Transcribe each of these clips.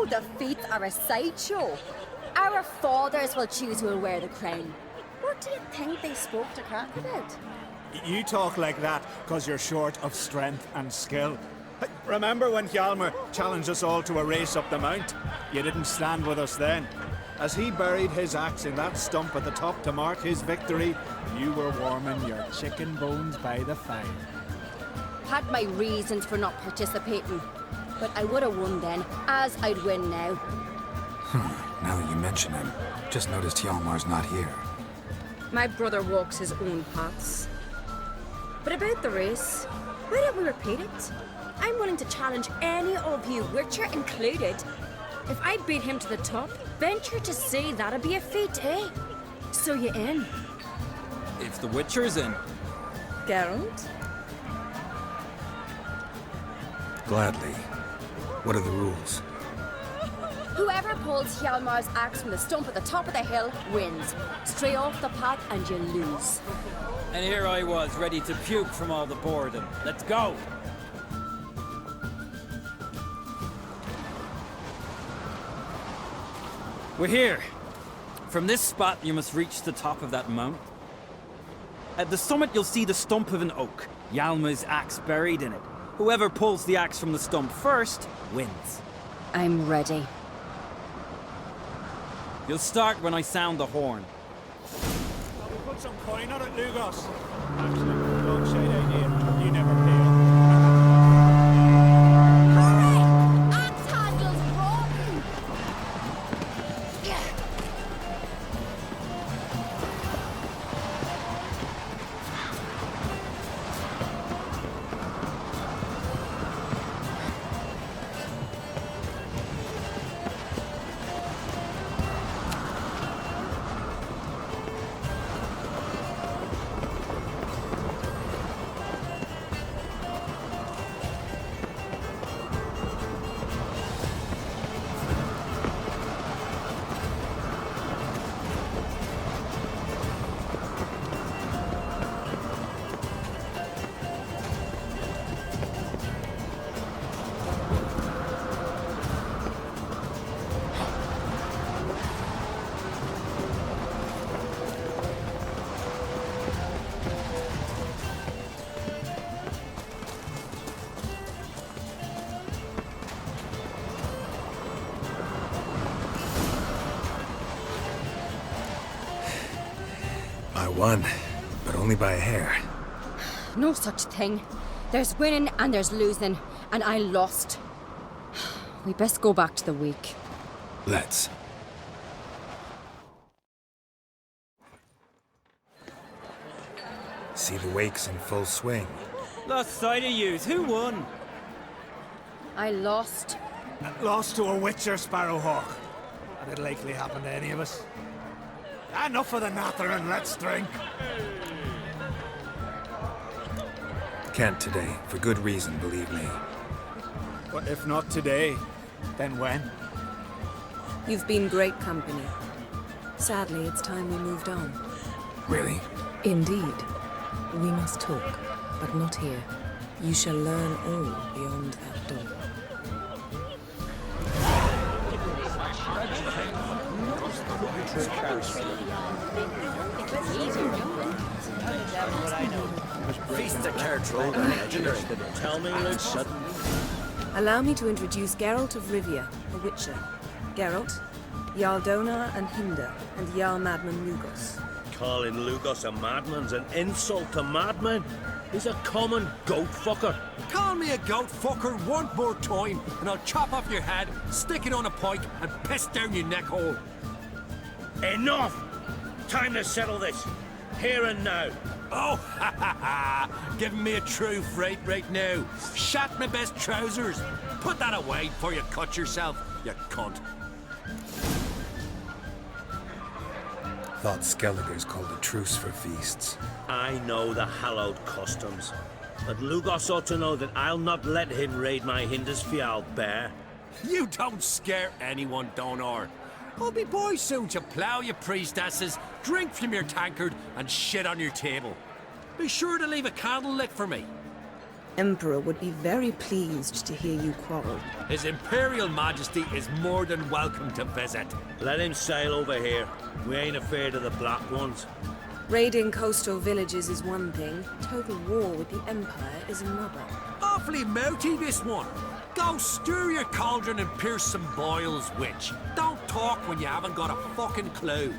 the feats are a sideshow. Our fathers will choose who will wear the crown. What do you think they spoke to Cat about? You talk like that because you're short of strength and skill. Remember when Hjalmar challenged us all to a race up the mount? You didn't stand with us then. As he buried his axe in that stump at the top to mark his victory, you were warming your chicken bones by the fire. Had my reasons for not participating, but I would have won then, as I'd win now. Now that you mention him, just noticed Hjalmar's not here. My brother walks his own paths. But about the race, why don't we repeat it? I'm willing to challenge any of you, Witcher included. If I beat him to the top, venture to say that'd be a feat, eh? So you in? If the Witcher's in. Geralt? Gladly. What are the rules? Whoever pulls Hjalmar's axe from the stump at the top of the hill wins. Stray off the path and you lose. And here I was, ready to puke from all the boredom. Let's go! We're here. From this spot, you must reach the top of that mount. At the summit, you'll see the stump of an oak, Hjalmar's axe buried in it. Whoever pulls the axe from the stump first, wins. I'm ready. You'll start when I sound the horn. We put some coin on it, Lugos. Absolute dog shade idea. You never pay up. Hurry! Axe handles rotten! I won, but only by a hair. No such thing. There's winning and there's losing, and I lost. We best go back to the week. Let's. See the wakes in full swing. Lost sight of yous. Who won? I lost. Lost to a Witcher, Sparrowhawk. That'd likely happen to any of us. Enough of the natter and let's drink. Can't today, for good reason, believe me. But if not today, then when? You've been great company. Sadly, it's time we moved on. Really? Indeed. We must talk, but not here. You shall learn all beyond that door. Feast of Cartrol, legendary. Tell me, Luke Sutton. Allow me to introduce Geralt of Rivia, a Witcher. Geralt, Jarl Donar and Hinder, and Jarl Madman Lugos. Calling Lugos a madman's an insult to madman. He's a common goat fucker. Call me a goat fucker one more time, and I'll chop off your head, stick it on a pike, and piss down your neck hole. Enough! Time to settle this. Here and now. Oh, ha ha ha! Giving me a true fright right now. Shat my best trousers. Put that away before you cut yourself, you cunt. Thought Skelliger's called a truce for feasts. I know the hallowed customs. But Lugos ought to know that I'll not let him raid my Hindisfial bear. You don't scare anyone, Donar. I'll be boys soon to plough your priestesses, drink from your tankard, and shit on your table. Be sure to leave a candle lit for me. Emperor would be very pleased to hear you quarrel. His Imperial Majesty is more than welcome to visit. Let him sail over here. We ain't afraid of the Black Ones. Raiding coastal villages is one thing. Total war with the Empire is another. Awfully mouty, this one. Go stir your cauldron and pierce some boils, witch. Don't talk when you haven't got a fucking clue.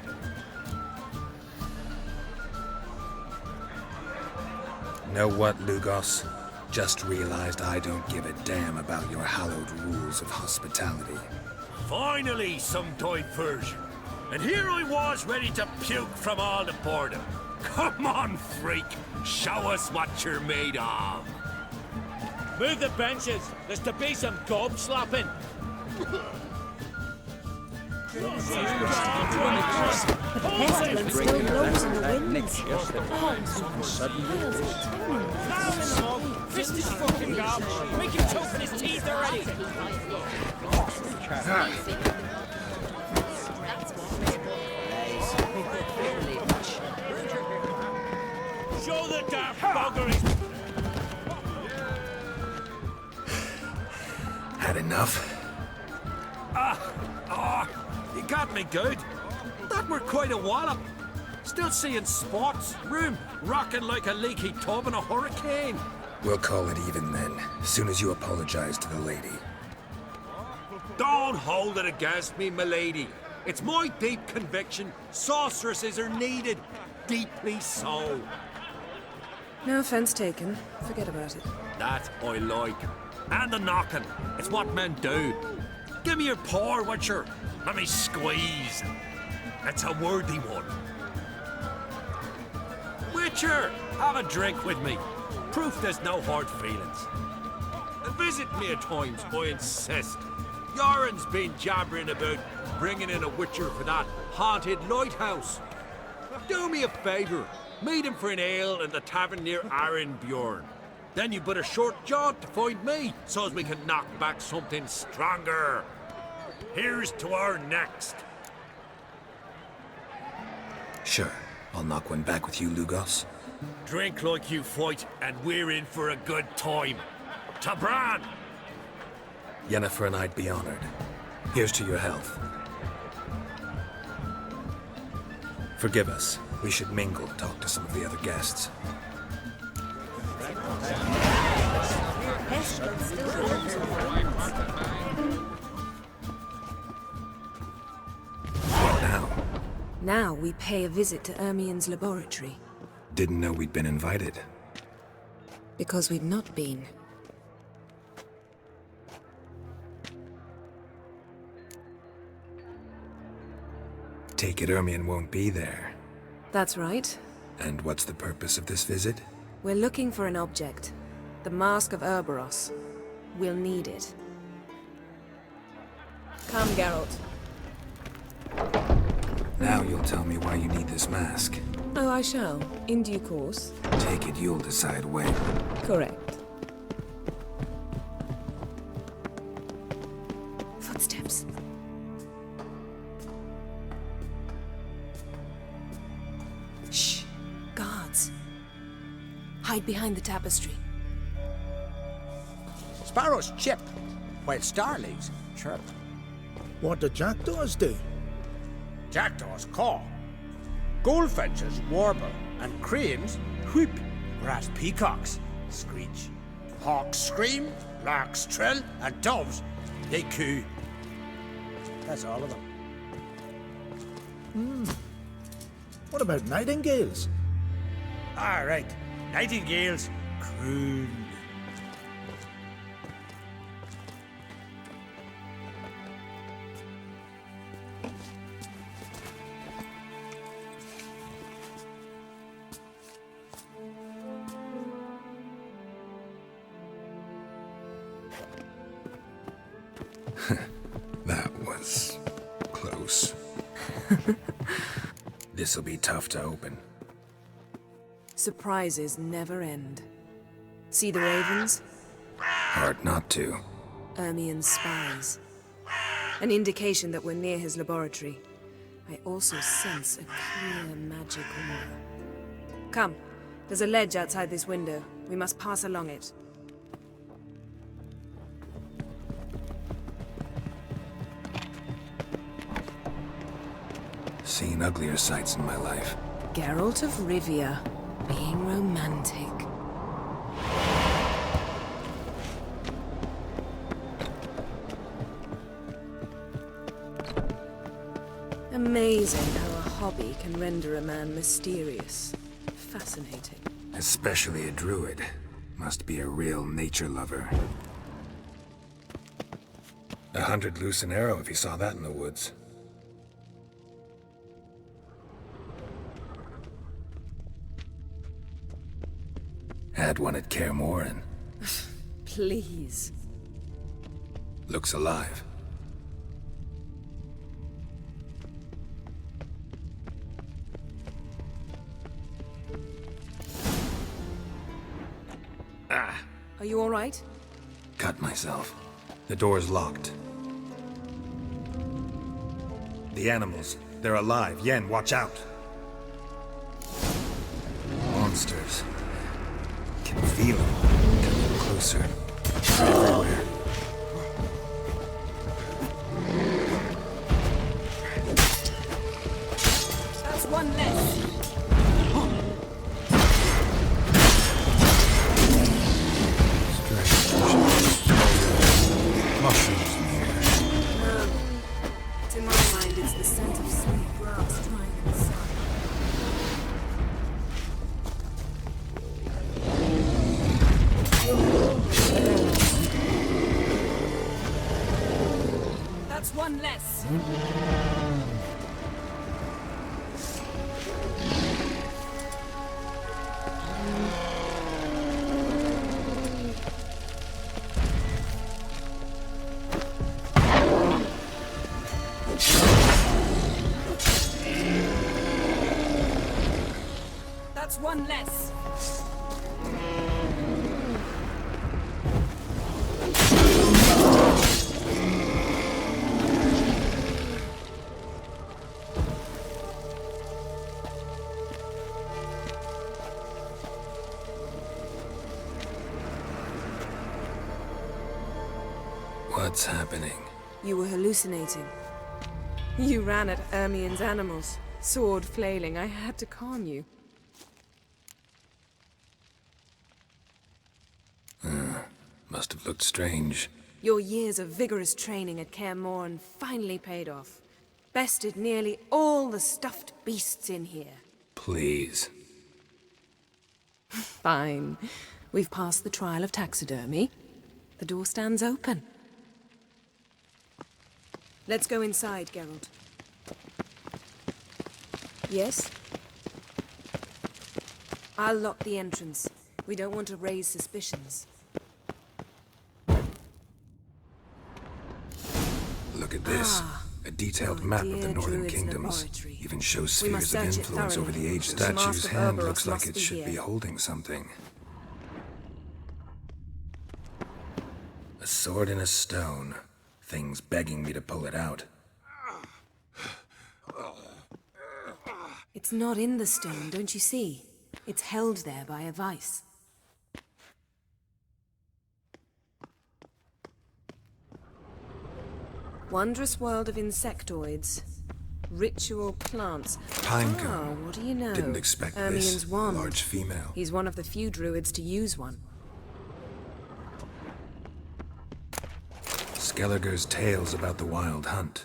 Know what, Lugos? Just realized I don't give a damn about your hallowed rules of hospitality. Finally, some diversion. And here I was ready to puke from all the boredom. Come on, freak. Show us what you're made of. Move the benches. There's to be some gob slapping. Pestilence still blows in the wind. Fist his fucking gob! Make him choke in his teeth already! Show the damn buggeries. Had enough? You got me good. That were quite a wallop. Still seeing spots, room rocking like a leaky tub in a hurricane. We'll call it even then, soon as you apologize to the lady. Don't hold it against me, milady. It's my deep conviction sorceresses are needed. Deeply so. No offense taken. Forget about it. That I like. And the knocking. It's what men do. Give me your paw, Witcher. Let me squeeze. It's a worthy one. Witcher, have a drink with me. Proof there's no hard feelings. And visit me at times, I insist. Yoren's been jabbering about bringing in a Witcher for that haunted lighthouse. Do me a favour. Meet him for an ale in the tavern near Arenbjorn. Then you but a short jaunt to find me, so as we can knock back something stronger. Here's to our next. Sure, I'll knock one back with you, Lugos. Drink like you fight, and we're in for a good time. To Bran! Yennefer and I'd be honored. Here's to your health. Forgive us. We should mingle, talk to some of the other guests. Pestilence still blows in the wind. What now? Now we pay a visit to Ermien's laboratory. Didn't know we'd been invited. Because we've not been. Take it Ermien won't be there. That's right. And what's the purpose of this visit? We're looking for an object. The Mask of Urboros. We'll need it. Come, Geralt. Now you'll tell me why you need this mask. Oh, I shall. In due course. Take it you'll decide when. Correct. Footsteps. Shh. Guards. Hide behind the tapestry. Sparrows chip, while starlings chirp. What do jackdaws do? Jackdaws caw. Goldfinches warble, and cranes whoop, whereas peacocks screech. Hawks scream, larks trill, and doves, they coo. That's all of them. What about nightingales? All right, nightingales croon. That was close. This'll be tough to open. Surprises never end. See the ravens? Hard not to. Ermien's spies. An indication that we're near his laboratory. I also sense a clear magic aura. Come, there's a ledge outside this window. We must pass along it. Seen uglier sights in my life. Geralt of Rivia, being romantic. Amazing how a hobby can render a man mysterious. Fascinating. Especially a druid. Must be a real nature lover. 100 loose an arrow if he saw that in the woods. Had one at Kaer Morhen. Please. Looks alive. Are you all right? Cut myself. The door's locked. The animals. They're alive. Yen, watch out. Monsters. Can feel them. Coming closer. Everywhere. That's one less. Mushrooms in here. No. To my mind, it's the scent of sweet grass drying in the sun. That's one less. That's one less. What's happening? You were hallucinating. You ran at Ermien's animals, sword flailing. I had to calm you. Must have looked strange. Your years of vigorous training at Kaer Morhen finally paid off. Bested nearly all the stuffed beasts in here. Please. Fine. We've passed the trial of taxidermy. The door stands open. Let's go inside, Geralt. Yes? I'll lock the entrance. We don't want to raise suspicions. Look at this. A detailed map of the dear Northern Druid's Kingdoms. laboratory. Even shows We must spheres of search it influence over thoroughly. the ages. The Statue's Master hand Berberos looks like must it be should be here. holding something. A sword in a stone. Things begging me to pull it out. It's not in the stone, don't you see? It's held there by a vice. Wondrous world of insectoids. Ritual plants. Pinecone. Ah, what do you know? Didn't expect Ermien's this. wand. Large female. He's one of the few druids to use one. Skelliger's tales about the wild hunt.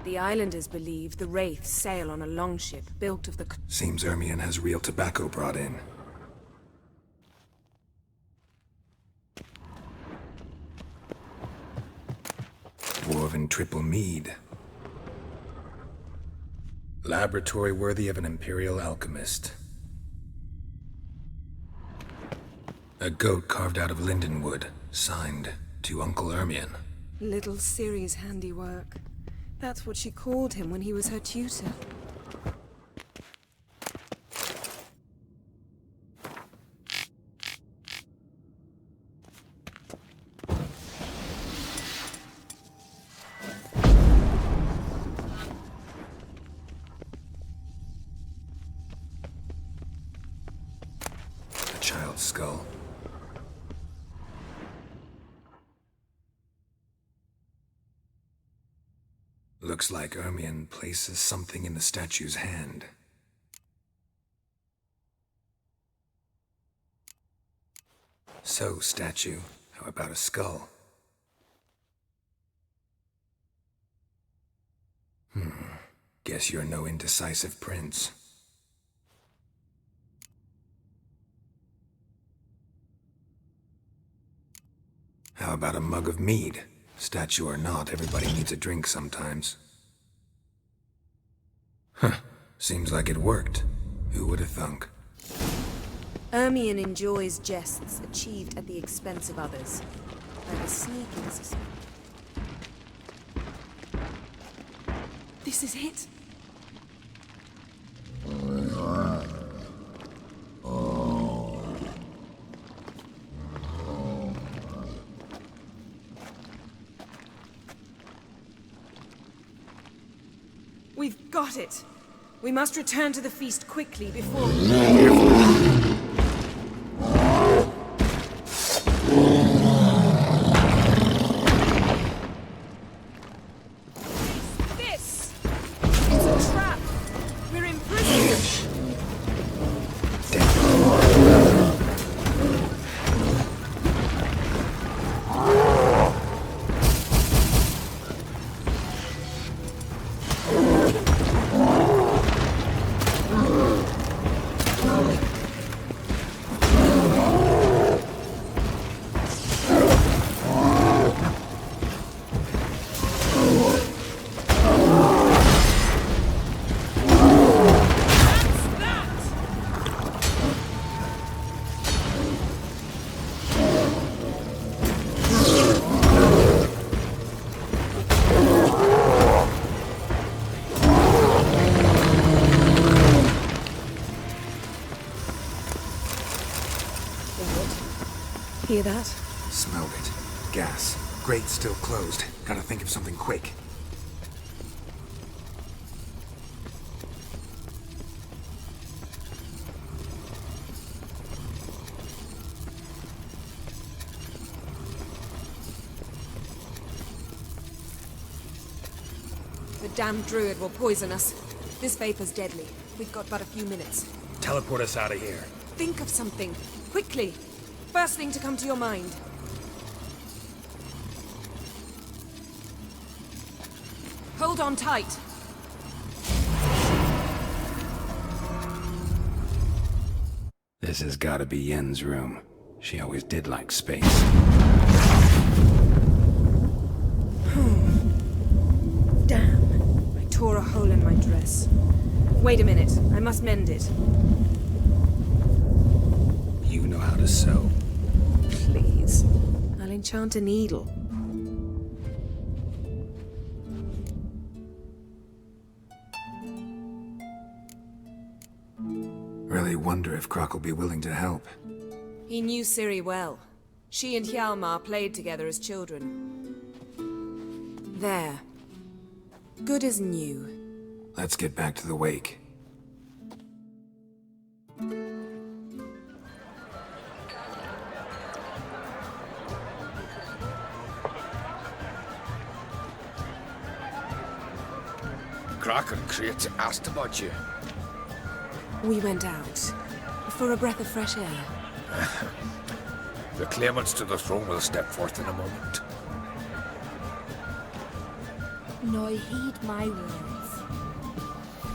The islanders believe the wraiths sail on a longship built of the... Seems Ermien has real tobacco brought in. Dwarven triple mead. Laboratory worthy of an imperial alchemist. A goat carved out of lindenwood, signed to Uncle Ermien. Little Ciri's handiwork. That's what she called him when he was her tutor. A child's skull. Looks like Ermion places something in the statue's hand. So, statue, how about a skull? Guess you're no indecisive prince. How about a mug of mead? Statue or not, everybody needs a drink sometimes. Huh. Seems like it worked. Who would have thunk? Ermion enjoys jests achieved at the expense of others. Like a sneaking suspect. This is it. We've got it. We must return to the feast quickly before... This! It's a trap! We're imprisoned! Hear that? Smelled it. Gas. Grate still closed. Gotta think of something quick. The damned druid will poison us. This vapor's deadly. We've got but a few minutes. Teleport us out of here. Think of something. Quickly. First thing to come to your mind. Hold on tight. This has gotta be Yen's room. She always did like space. Damn. I tore a hole in my dress. Wait a minute. I must mend it. You know how to sew. Please. I'll enchant a needle. Really wonder if Croc will be willing to help. He knew Ciri well. She and Hjalmar played together as children. There. Good as new. Let's get back to the wake. Croc and Crate asked about you. We went out. For a breath of fresh air. The claimants to the throne will step forth in a moment. Now heed my words.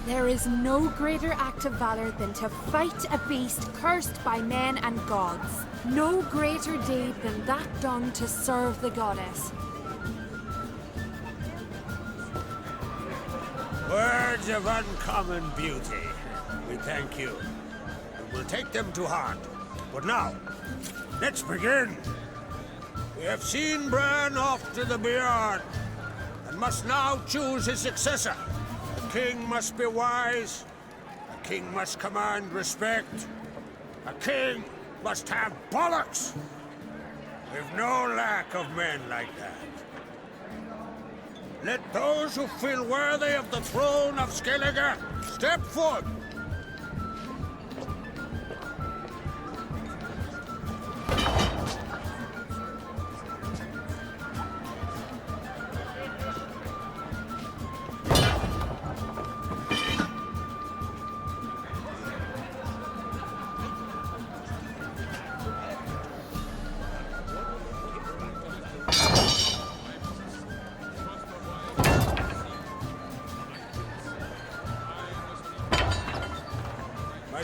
There is no greater act of valor than to fight a beast cursed by men and gods. No greater deed than that done to serve the goddess. Words of uncommon beauty. We thank you. And we'll take them to heart. But now, let's begin. We have seen Bran off to the Beyond, and must now choose his successor. A king must be wise. A king must command respect. A king must have bollocks. We've no lack of men like that. Let those who feel worthy of the throne of Skellige step forward.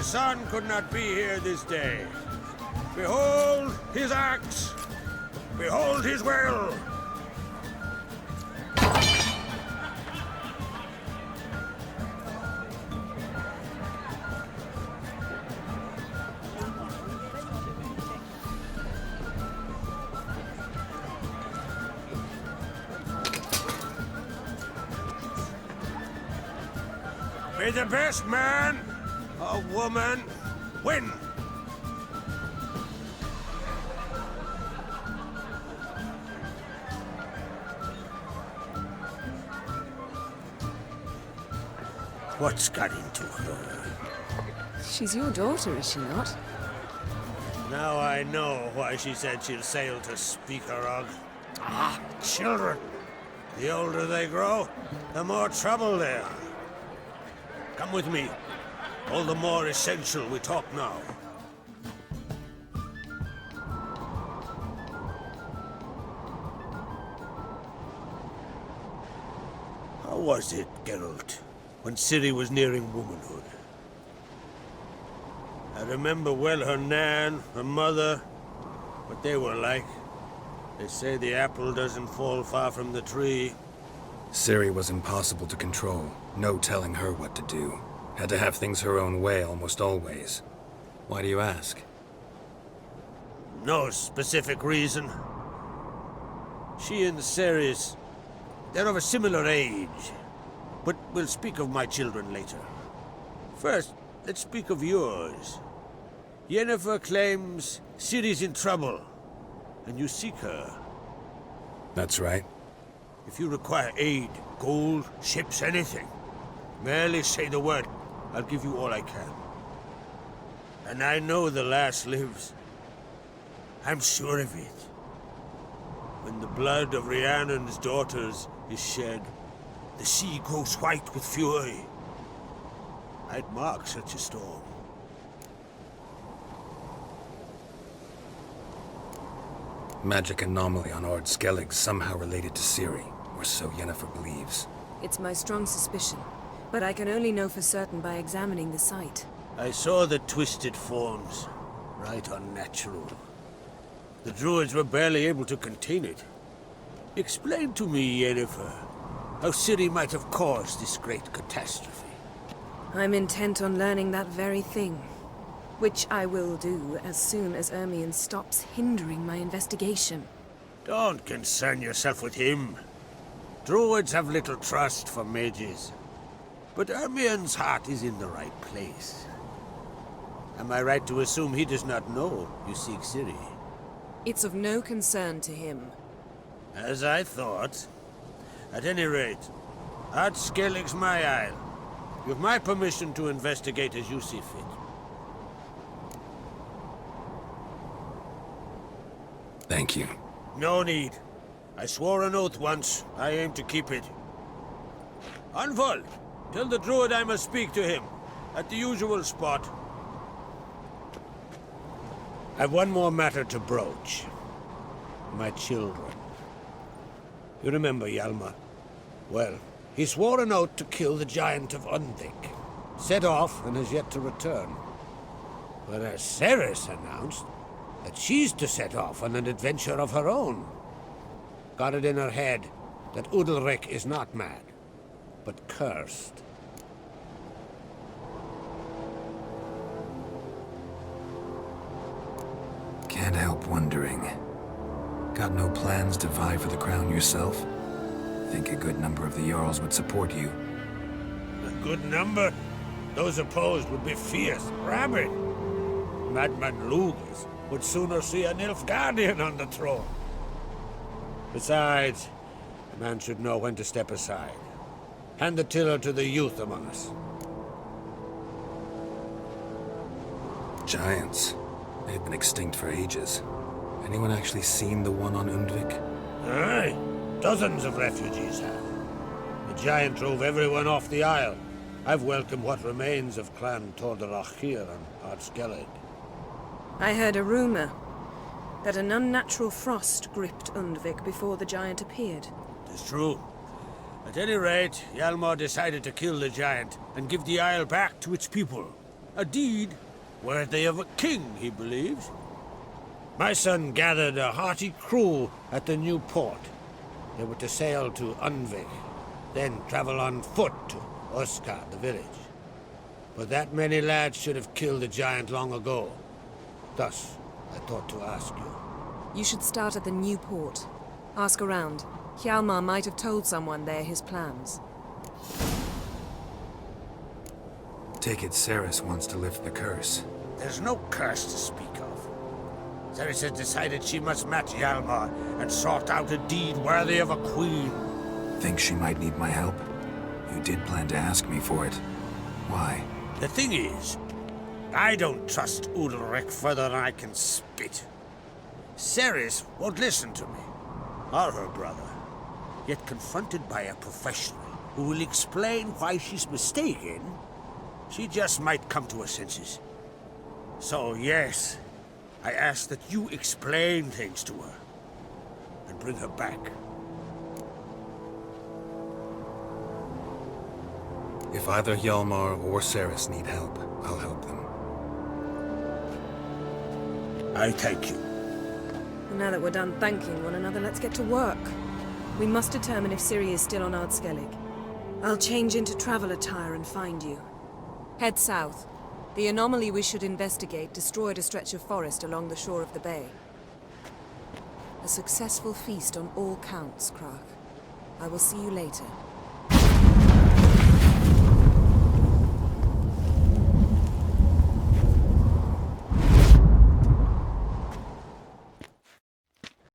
son could not be here this day. Behold his axe! Behold his will! May the best man or woman win. What's got into her? She's your daughter, is she not? Now I know why she said she'll sail to Speakerog. Ah, children. The older they grow, the more trouble they are. Come with me. All the more essential we talk now. How was it, Geralt, when Ciri was nearing womanhood? I remember well her nan, her mother, what they were like. They say the apple doesn't fall far from the tree. Ciri was impossible to control. No telling her what to do. Had to have things her own way almost always. Why do you ask? No specific reason. She and Ceres, they're of a similar age. But we'll speak of my children later. First, let's speak of yours. Yennefer claims Ciri's in trouble, and you seek her. That's right. If you require aid, gold, ships, anything, merely say the word. I'll give you all I can. And I know the lass lives. I'm sure of it. When the blood of Rhiannon's daughters is shed, the sea grows white with fury. I'd mark such a storm. Magic anomaly on Ard Skellig somehow related to Ciri, or so Yennefer believes. It's my strong suspicion, but I can only know for certain by examining the site. I saw the twisted forms. Right unnatural. The druids were barely able to contain it. Explain to me, Yennefer, how Ciri might have caused this great catastrophe. I'm intent on learning that very thing, which I will do as soon as Ermion stops hindering my investigation. Don't concern yourself with him. Druids have little trust for mages. But Ermion's heart is in the right place. Am I right to assume he does not know you seek Ciri? It's of no concern to him. As I thought. At any rate, Ard Skellig's my isle. You have my permission to investigate as you see fit. Thank you. No need. I swore an oath once. I aim to keep it. Anvol, tell the druid I must speak to him. At the usual spot. I've one more matter to broach. My children. You remember Hjalmar? Well, he swore an oath to kill the Giant of Undvik. Set off and has yet to return. Whereas Ceres announced that she's to set off on an adventure of her own. Got it in her head that Udalryk is not mad, but cursed. Can't help wondering. Got no plans to vie for the crown yourself? Think a good number of the Jarls would support you. A good number? Those opposed would be fierce, rabid. Madman Lugas would sooner see a Nilfgaardian on the throne. Besides, a man should know when to step aside. Hand the tiller to the youth among us. Giants. They've been extinct for ages. Anyone actually seen the one on Undvik? Aye. Dozens of refugees have. The giant drove everyone off the Isle. I've welcomed what remains of Clan Tordarach here on Ard Skellig. I heard a rumor that an unnatural frost gripped Undvik before the giant appeared. It's true. At any rate, Hjalmar decided to kill the giant and give the Isle back to its people. A deed worthy of a king, he believes. My son gathered a hearty crew at the new port. They were to sail to Unvik, then travel on foot to Oskar, the village. But that many lads should have killed the giant long ago. Thus, I thought to ask you. You should start at the new port. Ask around. Hjalmar might have told someone there his plans. Take it Cerys wants to lift the curse. There's no curse to speak of. Cerys has decided she must match Hjalmar and sort out a deed worthy of a queen. Think she might need my help? You did plan to ask me for it. Why? The thing is, I don't trust Udalryk further than I can spit. Cerys won't listen to me, or her brother. Yet confronted by a professional who will explain why she's mistaken, she just might come to her senses. So yes, I ask that you explain things to her and bring her back. If either Hjalmar or Cerys need help, I'll help them. I thank you. And now that we're done thanking one another, let's get to work. We must determine if Ciri is still on Ardskellig. I'll change into travel attire and find you. Head south. The anomaly we should investigate destroyed a stretch of forest along the shore of the bay. A successful feast on all counts, Crach. I will see you later.